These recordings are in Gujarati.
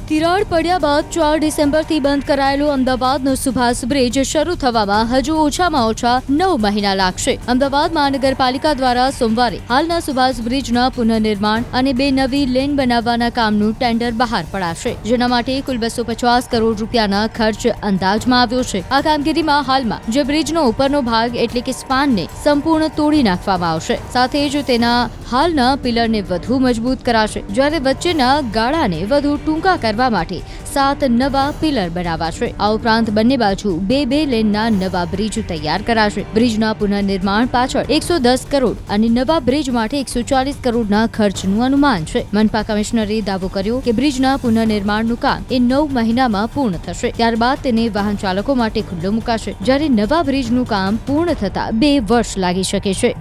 તિરાડ પડ્યા બાદ 4 ડિસેમ્બરથી બંધ કરાયેલો અમદાવાદનો સુભાષ બ્રિજ શરૂ થવામાં હજુ ઓછામાં ઓછા 9 મહિના લાગશે. અમદાવાદ મહાનગરપાલિકા દ્વારા સોમવારે હાલના સુભાષ બ્રિજના પુનઃનિર્માણ અને 2 નવી લેન બનાવવાના કામનું ટેન્ડર બહાર પડાશે, જેના માટે કુલ 250 કરોડ રૂપિયાના ખર્ચ અંદાજમાં આવ્યો છે. આ કામગીરીમાં હાલમાં જે બ્રિજનો ઉપરનો ભાગ એટલે કે સ્પાનને સંપૂર્ણ તોડી નાખવામાં આવશે, સાથે જ તેના હાલના પિલરને વધુ મજબૂત કરાશે, જ્યારે વચ્ચેના ગાળાને વધુ ટૂંકા કરવા માટે 7 નવા પિલર બનાવાશે. આ ઉપરાંત બંને બાજુ 2 લેનના નવા બ્રિજ તૈયાર કરાશે. બ્રિજના પુનઃનિર્માણ પાછળ 110 કરોડ અને નવા બ્રિજ માટે 140 કરોડના ખર્ચનું અનુમાન છે. મનપા કમિશનરે દાવો કર્યો કે બ્રિજના પુનઃનિર્માણનું કામ 9 મહિનામાં પૂર્ણ થશે. ત્યારબાદ તેને વાહન ચાલકો માટે ખુલ્લો મુકાશે, જ્યારે નવા બ્રિજનું કામ પૂર્ણ થતા 2 વર્ષ લાગી શકે છે.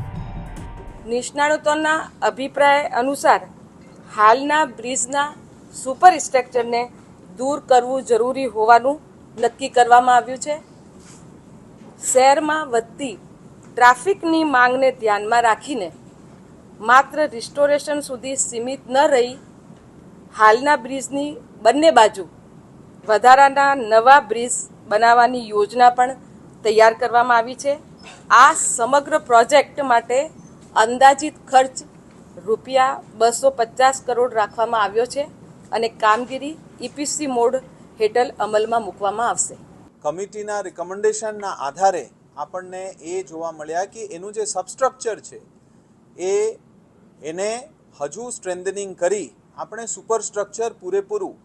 નિષ્ણાતોના અભિપ્રાય અનુસાર હાલના બ્રિજના સુપર સ્ટ્રક્ચરને દૂર કરવું જરૂરી હોવાનું નક્કી કરવામાં આવ્યું છે. શહેરમાં વધતી ટ્રાફિકની માંગને ધ્યાનમાં રાખીને માત્ર રિસ્ટોરેશન સુધી સીમિત ન રહી હાલના બ્રિજની બંને બાજુ વધારાના નવા બ્રિજ બનાવવાની યોજના પણ તૈયાર કરવામાં આવી છે. આ સમગ્ર પ્રોજેક્ટ માટે અંદાજિત ખર્ચ રૂપિયા 250 કરોડ રાખવામાં આવ્યો છે અને કામગીરી EPC મોડ હેઠળ અમલમાં મૂકવામાં આવશે. કમિટીના રિકમેન્ડેશનના આધારે આપણને એ જોવા મળ્યા કે એનું જે સબસ્ટ્રક્ચર છે એને હજુ સ્ટ્રેન્થનિંગ કરી આપણે સુપરસ્ટ્રક્ચર પૂરેપૂરું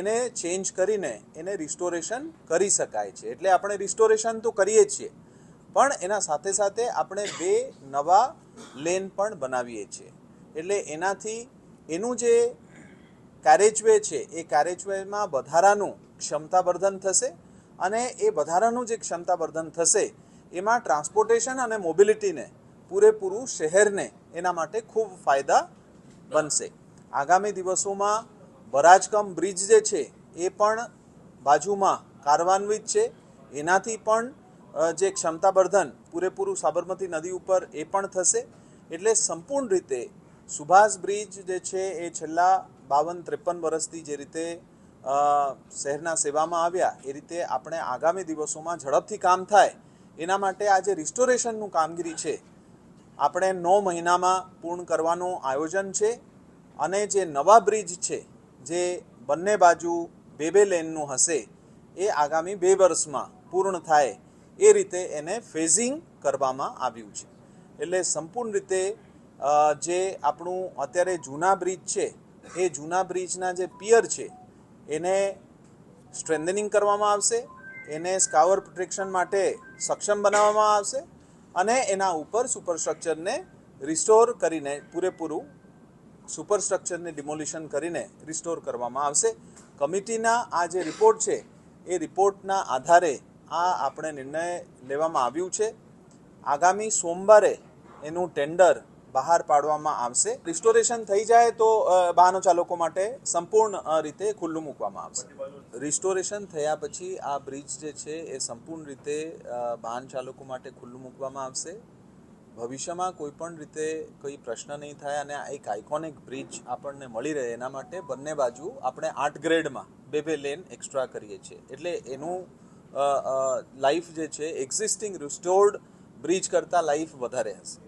એને ચેન્જ કરીને એને રિસ્ટોરેશન કરી શકાય છે. એટલે આપણે રિસ્ટોરેશન તો કરીએ જ છીએ, પણ એના સાથે સાથે આપણે 2 નવા લેન પણ બનાવીએ છીએ. એટલે એનાથી એનું જે કેરેજવે છે એ કેરેજવેમાં વધારાનું ક્ષમતાવર્ધન થશે, અને એ વધારાનું જે ક્ષમતાવર્ધન થશે એમાં ટ્રાન્સપોર્ટેશન અને મોબિલિટીને પૂરેપૂરું શહેરને એના માટે ખૂબ ફાયદા બનશે. આગામી દિવસોમાં વરાજકમ બ્રિજ જે છે એ પણ બાજુમાં કાર્યાન્વિત છે. એનાથી પણ જે ક્ષમતાવર્ધન પૂરેપૂરું સાબરમતી નદી ઉપર એ પણ થશે. એટલે સંપૂર્ણ રીતે સુભાષ બ્રિજ જે છે એ છેલ્લા 52-53 વર્ષથી જે રીતે શહેરના સેવામાં આવ્યા એ રીતે આપણે આગામી દિવસોમાં ઝડપથી કામ થાય એના માટે આ જે રિસ્ટોરેશનનું કામગીરી છે આપણે 9 મહિનામાં પૂર્ણ કરવાનું આયોજન છે. અને જે નવા બ્રિજ છે જે બંને બાજુ 2 લેનનું હશે એ આગામી 2 વર્ષમાં પૂર્ણ થાય એ રીતે એને ફેઝિંગ કરવામાં આવ્યું છે. એટલે સંપૂર્ણ રીતે જે આપણું અત્યારે જૂના બ્રિજ છે એ જૂના બ્રિજના જે પિયર છે એને સ્ટ્રેન્થનિંગ કરવામાં આવશે, એને સ્કાવર પ્રોટેક્શન માટે સક્ષમ બનાવવામાં આવશે, અને એના ઉપર સુપરસ્ટ્રક્ચરને રિસ્ટોર કરીને પૂરેપૂરું સુપરસ્ટ્રક્ચરને ડિમોલિશન કરીને રિસ્ટોર કરવામાં આવશે. કમિટીના આ જે રિપોર્ટ છે એ રિપોર્ટના આધારે આ આપણે નિર્ણય લેવામાં આવ્યું છે. આગામી સોમવારે એનું ટેન્ડર બહાર પાડવામાં આવશે. રિસ્ટોરેશન થઈ જાય તો વાહનો ચાલકો માટે સંપૂર્ણ રીતે ખુલ્લું મૂકવામાં આવશે. રિસ્ટોરેશન થયા પછી આ બ્રિજ જે છે એ સંપૂર્ણ રીતે વાહન ચાલકો માટે ખુલ્લું મૂકવામાં આવશે. ભવિષ્યમાં કોઈ પણ રીતે કોઈ પ્રશ્ન નહીં થાય અને આ એક આઇકોનિક બ્રિજ આપણને મળી રહે એના માટે બંને બાજુ આપણે 8 ગ્રેડમાં 2 લેન એક્સ્ટ્રા કરીએ છીએ. એટલે એનું લાઈફ જે છે એક્ઝિસ્ટિંગ રિસ્ટોર્ડ બ્રિજ કરતાં લાઈફ વધારે હશે.